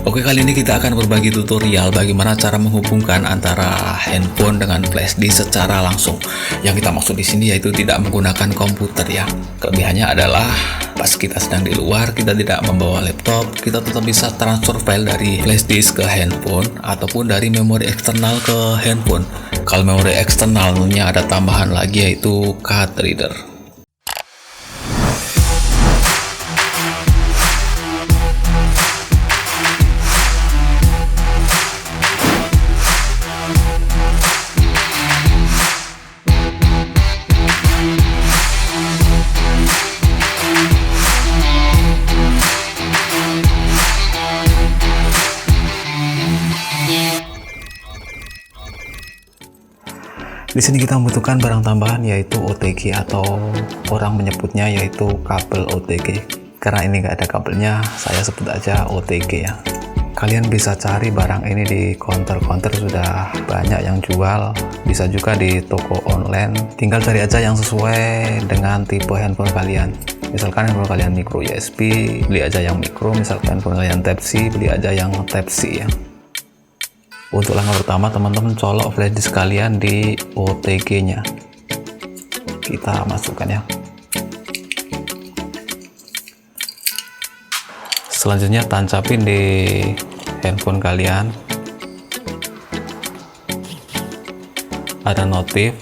Oke, kali ini kita akan berbagi tutorial bagaimana cara menghubungkan antara handphone dengan flash disk secara langsung. Yang kita maksud di sini yaitu tidak menggunakan komputer ya. Kelebihannya adalah pas kita sedang di luar, kita tidak membawa laptop, kita tetap bisa transfer file dari flash disk ke handphone ataupun dari memori eksternal ke handphone. Kalau memori eksternalnya ada tambahan lagi yaitu card reader. Di sini kita membutuhkan barang tambahan yaitu OTG atau orang menyebutnya yaitu kabel OTG. Karena ini nggak ada kabelnya, saya sebut aja OTG ya. Kalian bisa cari barang ini di counter-counter, sudah banyak yang jual. Bisa juga di toko online. Tinggal cari aja yang sesuai dengan tipe handphone kalian. Misalkan handphone kalian micro USB, beli aja yang micro. Misalkan handphone kalian Type-C, beli aja yang Type-C ya. Untuk langkah pertama, teman-teman colok flash disk kalian di OTG nya, kita masukkan ya. Selanjutnya tancapin di handphone kalian, ada notif,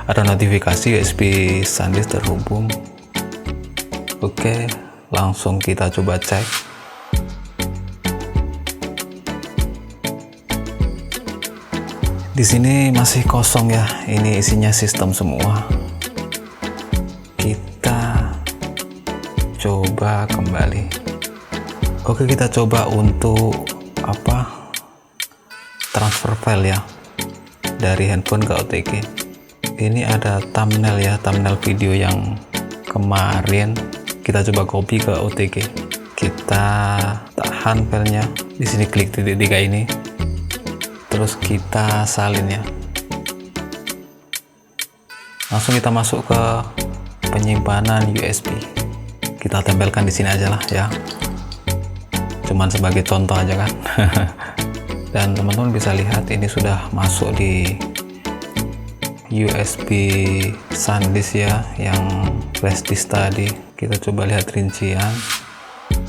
ada notifikasi USB SanDisk terhubung. Oke, langsung kita coba cek. Di sini masih kosong ya, ini isinya sistem semua. Kita coba kembali. Oke, kita coba untuk transfer file ya dari handphone ke OTG. Ini ada thumbnail ya, thumbnail video yang kemarin. Kita coba copy ke OTG. Kita tahan filenya. Di sini klik titik 3 ini. Terus kita salin ya. Langsung kita masuk ke penyimpanan USB. Kita tempelkan di sini aja lah ya. Cuman sebagai contoh aja kan. Dan teman-teman bisa lihat ini sudah masuk di USB SanDisk ya, yang flash disk tadi. Kita coba lihat rincian.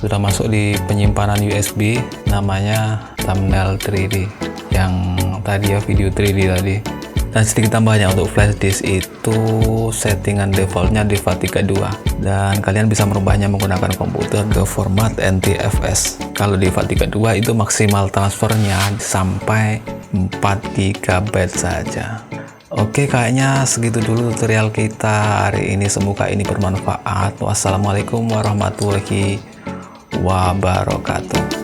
Sudah masuk di penyimpanan USB, namanya thumbnail 3D yang tadi ya, video 3D tadi. Dan sedikit tambahnya, untuk flash disk itu settingan defaultnya DIVA32, dan kalian bisa merubahnya menggunakan komputer ke format NTFS. Kalau DIVA32 itu maksimal transfernya sampai 4 GB saja. Oke, kayaknya segitu dulu tutorial kita hari ini. Semoga ini bermanfaat. Wassalamualaikum warahmatullahi wabarakatuh.